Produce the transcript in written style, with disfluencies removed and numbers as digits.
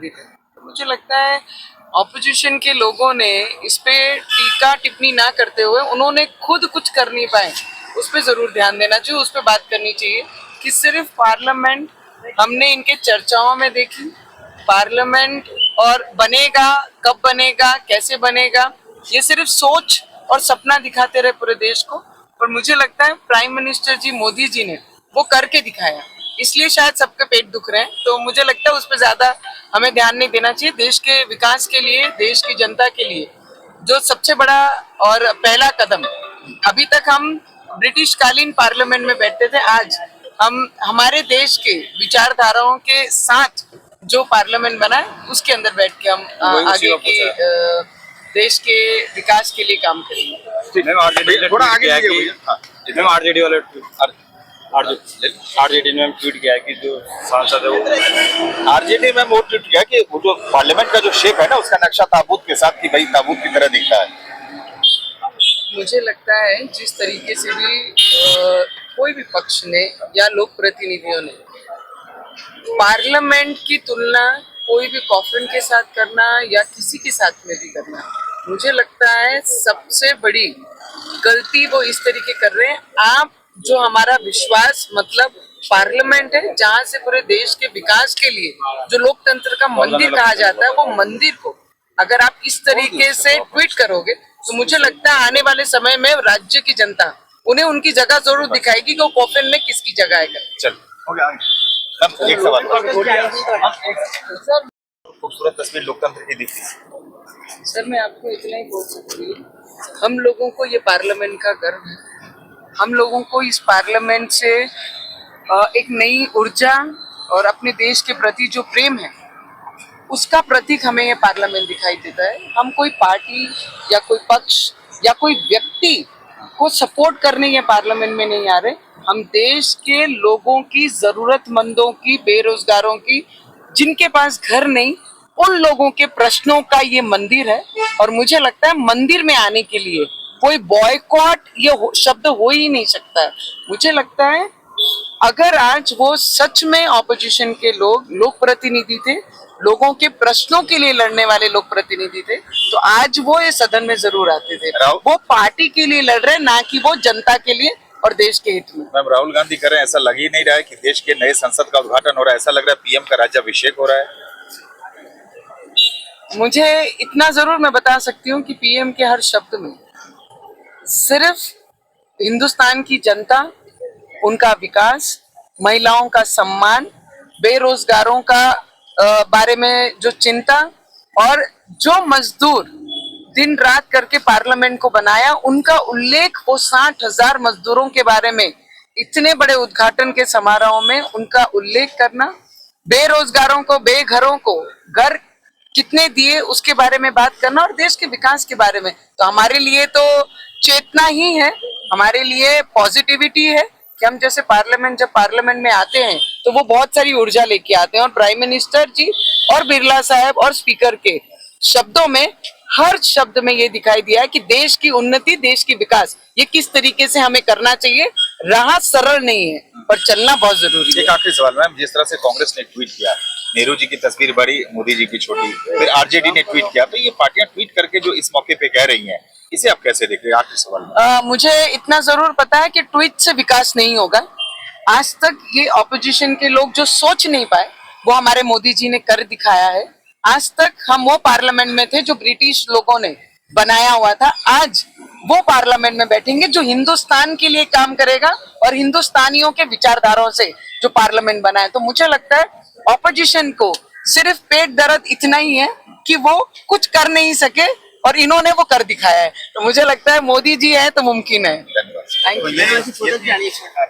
संबंधित है। मुझे लगता है ऑपोजिशन के लोगों ने इस पे टीका टिप्पणी ना करते हुए उन्होंने खुद कुछ कर नहीं पाए, उस पर जरूर ध्यान देना चाहिए, उस पर बात करनी चाहिए कि सिर्फ पार्लियामेंट हमने इनके चर्चाओं में देखी, पार्लियामेंट और बनेगा कब बनेगा कैसे बनेगा ये सिर्फ सोच और सपना दिखाते रहे पूरे देश को। पर मुझे लगता है प्राइम मिनिस्टर जी मोदी जी ने वो करके दिखाया, इसलिए शायद सबके पेट दुख रहे हैं। तो मुझे लगता है उस पर ज्यादा हमें ध्यान नहीं देना चाहिए। देश के विकास के लिए, देश की जनता के लिए जो सबसे बड़ा और पहला कदम, अभी तक हम ब्रिटिश कालीन पार्लियामेंट में बैठते थे, आज हम हमारे देश के विचारधाराओं के साथ जो पार्लियामेंट बना है उसके अंदर बैठ के हम आगे की देश के विकास के लिए काम करेंगे। थोड़ा आगे आरजेडी वाले आरजेडी ने ट्वीट किया है कि जो सांसद है वो आरजेडी में वो ट्वीट किया कि वो जो पार्लियामेंट का जो शेप है ना उसका नक्शा ताबूत के साथ कि भाई ताबूत की तरह दिखता है। मुझे लगता है जिस तरीके से भी कोई भी पक्ष ने या लोक प्रतिनिधियों ने पार्लियामेंट की तुलना कोई भी कॉफिन के साथ करना या किसी के साथ में भी करना, मुझे लगता है सबसे बड़ी गलती वो इस तरीके कर रहे हैं। आप जो हमारा विश्वास मतलब पार्लियामेंट है जहाँ से पूरे देश के विकास के लिए जो लोकतंत्र का मंदिर कहा जाता है, वो मंदिर को अगर आप इस तरीके से ट्वीट करोगे तो मुझे लगता है आने वाले समय में राज्य की जनता उन्हें उनकी जगह जरूर दिखाएगी कि वो कॉफिन में किसकी जगह है। चल एक सवाल, खूबसूरत तस्वीर लोकतंत्र की दिखती है। सर मैं आपको इतना ही बोल सकती हूँ, हम लोगों को ये पार्लियामेंट का गर्व है, हम लोगों को इस पार्लियामेंट से एक नई ऊर्जा और अपने देश के प्रति जो प्रेम है उसका प्रतीक हमें ये पार्लियामेंट दिखाई देता है। हम कोई पार्टी या कोई पक्ष या कोई व्यक्ति को सपोर्ट करने ये पार्लियामेंट में नहीं आ रहे, हम देश के लोगों की, जरूरतमंदों की, बेरोजगारों की, जिनके पास घर नहीं, उन लोगों के प्रश्नों का ये मंदिर है। और मुझे लगता है मंदिर में आने के लिए कोई बॉयकॉट ये शब्द हो ही नहीं सकता है। मुझे लगता है अगर आज वो सच में ऑपोजिशन के लोक प्रतिनिधि थे, लोगों के प्रश्नों के लिए लड़ने वाले लोक प्रतिनिधि थे, तो आज वो ये सदन में जरूर आते थे। वो पार्टी के लिए लड़ रहे, ना कि वो जनता के लिए और देश के हित में। मैम राहुल गांधी कर रहे हैं, ऐसा लग ही नहीं रहा है कि देश के नए संसद का उद्घाटन हो रहा है, ऐसा लग रहा है पीएम का राज्याभिषेक हो रहा है। मुझे इतना जरूर मैं बता सकती हूँ कि पीएम के हर शब्द में सिर्फ हिंदुस्तान की जनता, उनका विकास, महिलाओं का सम्मान, बेरोजगारों का बारे में जो चिंता, और जो मजदूर दिन रात करके पार्लियामेंट को बनाया उनका उल्लेख, वो 60,000 मजदूरों के बारे में इतने बड़े उद्घाटन के समारोह में उनका उल्लेख करना, बेरोजगारों को, बेघरों को घर कितने दिए उसके बारे में बात करना, और देश के विकास के बारे में, तो हमारे लिए तो चेतना ही है, हमारे लिए पॉजिटिविटी है कि हम जैसे जब पार्लियामेंट में आते हैं तो वो बहुत सारी ऊर्जा लेके आते हैं। और प्राइम मिनिस्टर जी और बिरला साहब और स्पीकर के शब्दों में, हर शब्द में ये दिखाई दिया है कि देश की उन्नति, देश की विकास ये किस तरीके से हमें करना चाहिए। राह सरल नहीं है पर चलना बहुत जरूरी है। एक आखिरी सवाल मैम, जिस तरह से कांग्रेस ने ट्वीट किया, नेहरू जी की तस्वीर बड़ी, मोदी जी की छोटी, फिर आरजेडी ने ट्वीट किया, तो ये पार्टियां ट्वीट करके जो इस मौके पे कह रही हैं, इसे आप कैसे देख रहे हैं? आखिरी सवाल मुझे इतना जरूर पता है कि ट्वीट से विकास नहीं होगा। आज तक ये ऑपोजिशन के लोग जो सोच नहीं पाए वो हमारे मोदी जी ने कर दिखाया है। आज तक हम वो पार्लियामेंट में थे जो ब्रिटिश लोगों ने बनाया हुआ था, आज वो पार्लियामेंट में बैठेंगे जो हिंदुस्तान के लिए काम करेगा और हिंदुस्तानियों के विचारधाराओं से जो पार्लियामेंट बना है। तो मुझे लगता है ऑपोजिशन को सिर्फ पेट दर्द इतना ही है कि वो कुछ कर नहीं सके और इन्होंने वो कर दिखाया है। तो मुझे लगता है मोदी जी है तो मुमकिन है। धन्यवाद। Thank you.